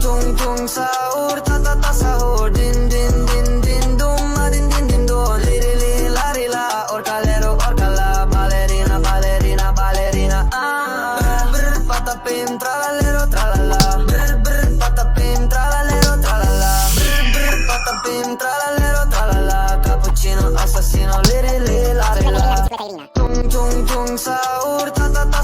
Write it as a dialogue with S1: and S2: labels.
S1: tung tung sahur, ta ta ta sahur, din din din din dum, ma din din din do, li li li la ri la, orcalero orcala, ballerina ballerina ballerina. Brr brr patapim tralalero tralala, brr brr patapim tralalero tralala, brr brr patapim tralalero tralala, cappuccino assassino, li li li la ri la, tung tung tung sahur, ta ta ta